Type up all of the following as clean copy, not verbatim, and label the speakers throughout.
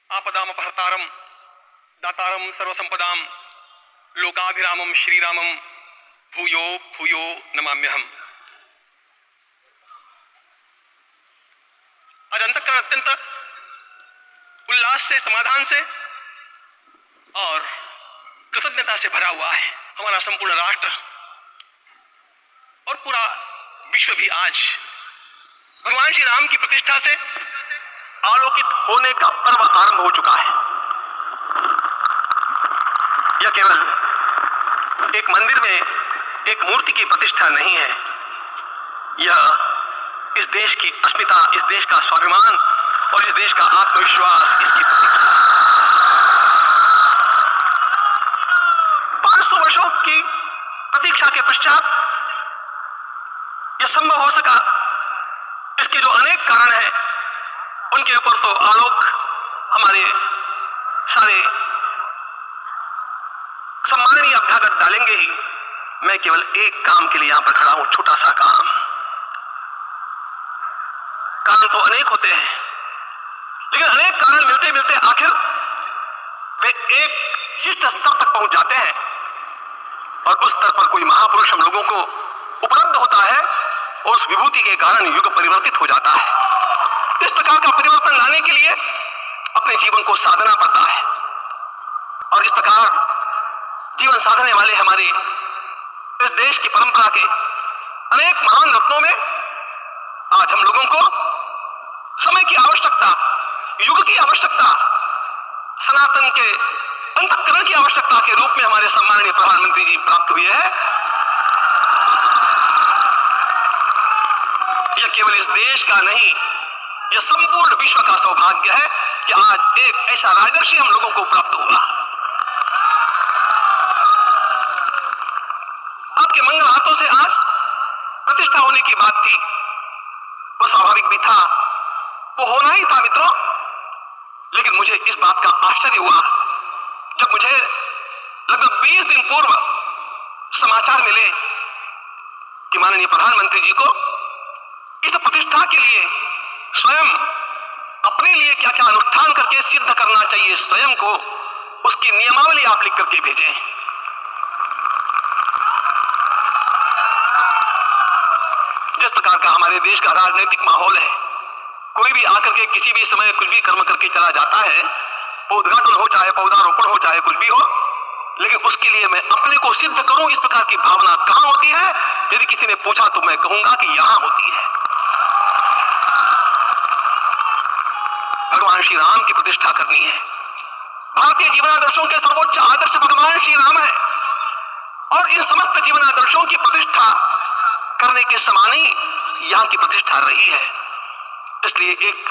Speaker 1: आपदामपहर्तारं दातारं सर्वसंपदां लोकाभिरामं श्रीरामं भूयो भूयो नमाम्यहम्। आज अंतःकरण अत्यंत उल्लास से, समाधान से और कृतज्ञता से भरा हुआ है। हमारा संपूर्ण राष्ट्र और पूरा विश्व भी आज भगवान श्री राम की प्रतिष्ठा से आलोकित होने का पर्व आरंभ हो चुका है। यह केवल एक मंदिर में एक मूर्ति की प्रतिष्ठा नहीं है, यह इस देश की अस्मिता, इस देश का स्वाभिमान और इस देश का आत्मविश्वास, इसकी प्रतीक्षा। 500 वर्षों की प्रतीक्षा के पश्चात यह संभव हो सका। इसके जो अनेक कारण हैं, उनके ऊपर तो आलोक हमारे सारे सम्माननीय अभ्यागत डालेंगे ही। मैं केवल एक काम के लिए यहां पर खड़ा हूं, छोटा सा काम। कारण तो अनेक होते हैं, लेकिन अनेक कारण मिलते मिलते आखिर वे एक शिष्ट स्तर तक पहुंच जाते हैं और उस स्तर पर कोई महापुरुष हम लोगों को उपलब्ध होता है और उस विभूति के कारण युग परिवर्तित हो जाता है। इस प्रकार का परिवर्तन लाने के लिए अपने जीवन को साधना पड़ता है और इस प्रकार जीवन साधने वाले हमारे इस देश की परंपरा के अनेक महान रत्नों में आज हम लोगों को समय की आवश्यकता, युग की आवश्यकता, सनातन के अंतःकरण की आवश्यकता के रूप में हमारे सम्माननीय प्रधानमंत्री जी प्राप्त हुए हैं। यह केवल इस देश का नहीं, यह संपूर्ण विश्व का सौभाग्य है कि आज एक ऐसा राजदर्शी हम लोगों को प्राप्त हुआ। आपके मंगल हाथों से आज प्रतिष्ठा होने की बात थी, वो स्वाभाविक भी था, वो होना ही था मित्रों। लेकिन मुझे इस बात का आश्चर्य हुआ जब मुझे लगभग 20 दिन पूर्व समाचार मिले कि माननीय प्रधानमंत्री जी को इस प्रतिष्ठा के लिए स्वयं अपने लिए क्या क्या अनुष्ठान करके सिद्ध करना चाहिए, स्वयं को उसकी नियमावली आप लिख करके भेजें। जिस प्रकार का हमारे देश का राजनीतिक माहौल है, कोई भी आकर के किसी भी समय कुछ भी कर्म करके चला जाता है, उद्घाटन हो चाहे पौधारोपण हो चाहे कुछ भी हो, लेकिन उसके लिए मैं अपने को सिद्ध करूं, इस प्रकार की भावना कहां होती है? यदि किसी ने पूछा तो मैं कहूंगा कि यहां होती है। भगवान श्री राम की प्रतिष्ठा करनी है। भारतीय जीवनादर्शों के सर्वोच्च आदर्श भगवान श्री राम है और इन समस्त जीवनादर्शों की प्रतिष्ठा करने के समान ही यहां की प्रतिष्ठा रही है। इसलिए एक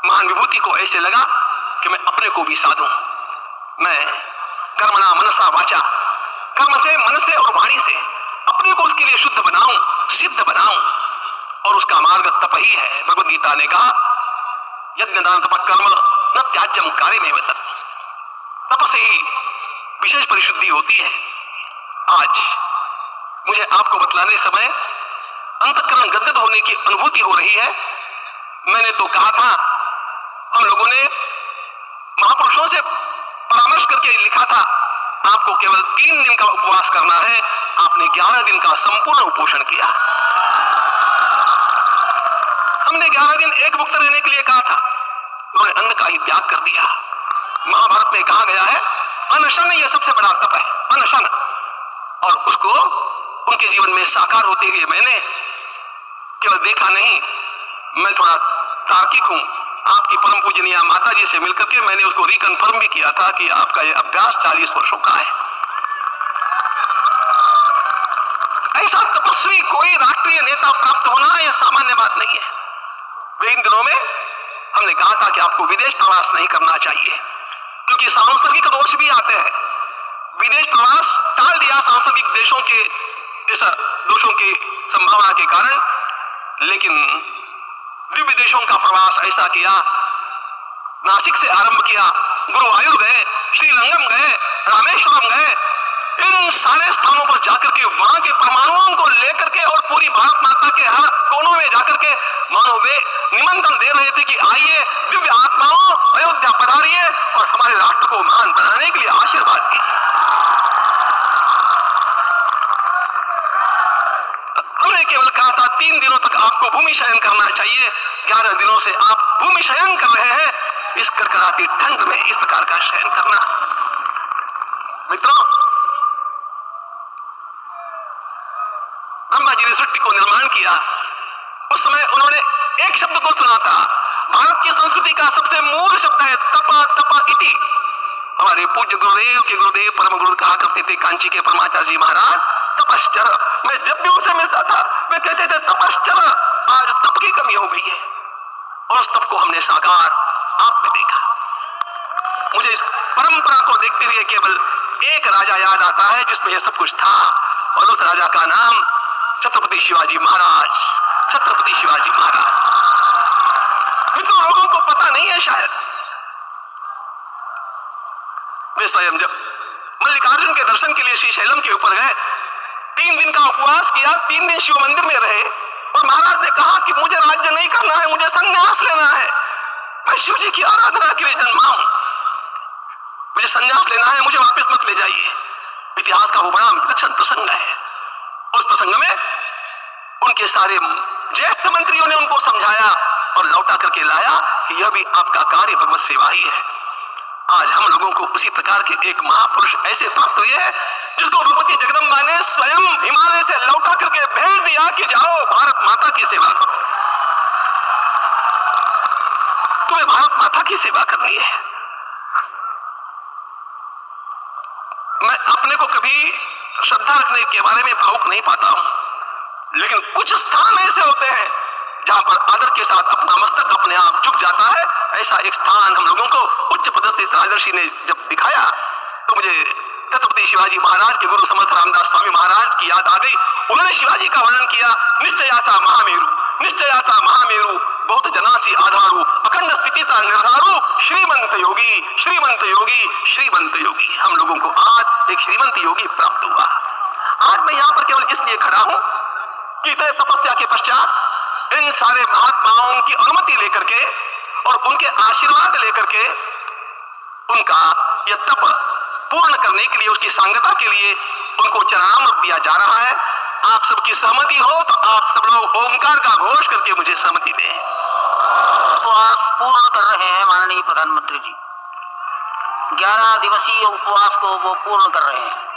Speaker 1: महान विभूति को ऐसे लगा कि मैं अपने को भी साधूं। मैं कर्मणा मनसा वाचा, कर्म से, मन से और वाणी से अपने को उसके लिए शुद्ध बनाऊं, सिद्ध बनाऊं, और उसका मार्ग तप ही है। भगवद गीता ने कहा, यज्ञ दान तप कर्म न त्याज्यम कार्यमेव तत्। तप से ही विशेष परिशुद्धि होती है। आज मुझे आपको बतलाने समय अंतःकरण गदगद होने की अनुभूति हो रही है। मैंने तो कहा था, हम लोगों ने महापुरुषों से परामर्श करके लिखा था, आपको केवल 3 दिन का उपवास करना है। आपने 11 दिन का संपूर्ण उपोषण किया। हमने 11 दिन एक मुक्त रहने के लिए कहा था, उन्होंने अन्न का ही त्याग कर दिया। महाभारत में कहा गया है, अनशन यह सबसे बड़ा तप है, अनशन। और उसको उनके जीवन में साकार होते हुए मैंने केवल देखा नहीं, मैं थोड़ा तार्किक हूं। आपकी परम पूजनीय माता जी से मिलकर के मैंने उसको रिकन्फर्म भी किया था कि आपका यह अभ्यास 40 वर्षों का है। ऐसा तपस्वी कोई राष्ट्रीय नेता प्राप्त होना यह सामान्य बात नहीं है। वे इन दिनों में हमने कहा था कि आपको विदेश प्रवास नहीं करना चाहिए, क्योंकि सांसर्गिक दोष भी आते हैं। विदेश प्रवास टाल दिया सांसर्गिक देशों के इस दोषों की संभावना के कारण, लेकिन दिव्य देशों का प्रवास ऐसा किया। नासिक से आरंभ किया, गुरुवायूर गए, श्रीरंगम गए, रामेश्वरम गए। इन सारे स्थानों पर जाकर के वहां के परमाणुओं को लेकर के और पूरी भारत माता के हर कोनों में जाकर के मानो वे निमंत्रण दे रहे थे कि आइए दिव्य आत्माओं, इस कड़कड़ाती ठंड में इस प्रकार का शयन करना। मित्रों, ब्रह्मा जी ने सृष्टि को निर्माण किया, उस समय उन्होंने एक शब्द को सुना था। भारत की संस्कृति का सबसे मूल शब्द है तप तप इति। हमारे पूज्य गुरुदेव के गुरुदेव परम गुरु कहा करते थे, कांची के परमाचार्य जी महाराज, तपश्चर। मैं जब भी उनसे मिलता था वे कहते थे तपश्चर। आज तप की कमी हो गई है और उस तप को हमने साकार आप में देखा। मुझे इस परंपरा को देखते हुए केवल एक राजा याद आता है जिसमें यह सब कुछ था, और उस राजा का नाम छत्रपति शिवाजी महाराज। छत्रपति शिवाजी महाराज। मित्रों, लोगों को पता नहीं है शायद, वे स्वयं जब मल्लिकार्जुन के दर्शन के लिए श्रीशैलम के ऊपर गए, 3 दिन का उपवास किया, 3 दिन शिव मंदिर में रहे, और महाराज ने कहा कि मुझे राज्य नहीं करना है, मुझे संन्यास लेना है। मैं शिव जी की आराधना के लिए जन्मा हूं, मुझे संन्यास लेना है, मुझे वापस मत ले जाइए। इतिहास का वो बड़ा विलक्षण प्रसंग है। उस प्रसंग में उनके सारे ज्येष्ठ मंत्रियों ने उनको समझाया और लौटा करके लाया कि यह भी आपका कार्य भगवत सेवा ही है। आज हम लोगों को उसी प्रकार के एक महापुरुष ऐसे प्राप्त हुए हैं जिसको भगवती जगदम्बा ने स्वयं हिमालय से लौटा करके भेज दिया कि जाओ भारत माता की सेवा करो। तुम्हें भारत माता की सेवा करनी है। मैं अपने को कभी श्रद्धा रखने के बारे में भावुक नहीं पाता हूं, लेकिन कुछ स्थान ऐसे होते हैं जहां पर आदर के साथ अपना मस्तक अपने आप झुक जाता है। ऐसा एक स्थान हम लोगों को उच्च पदस्थ राजर्षि ने जब दिखाया तो मुझे छत्रपति शिवाजी महाराज के गुरु समर्थ रामदास स्वामी महाराज की याद आ गई। उन्होंने शिवाजी का वर्णन किया, निश्चयाचा महामेरु, निश्चयाचा महामेरु, बहुत जनासी आधारू, अखंड स्थितिता निर्धारू, श्रीमंत योगी, श्रीमंत योगी, श्रीमंत योगी। हम लोगों को आज एक श्रीमंत योगी प्राप्त हुआ। आज मैं यहाँ पर केवल इसलिए खड़ा हूं कि इतने तपस्या के पश्चात इन सारे महात्माओं की अनुमति लेकर के और उनके आशीर्वाद लेकर के उनका यह तप पूर्ण करने के लिए, उसकी सांगता के लिए उनको चरणामृत दिया जा रहा है। आप सबकी सहमति हो तो आप सब लोग ओंकार का घोष करके मुझे सहमति दें।
Speaker 2: उपवास पूर्ण कर रहे हैं माननीय प्रधानमंत्री जी। 11 दिवसीय उपवास को वो पूर्ण कर रहे हैं।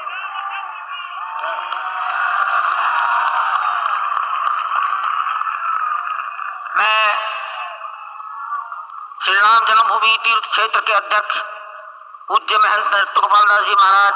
Speaker 2: मैं श्री राम जन्मभूमि तीर्थ क्षेत्र के अध्यक्ष पूज्य महंत नृत्य गोपाल दास जी महाराज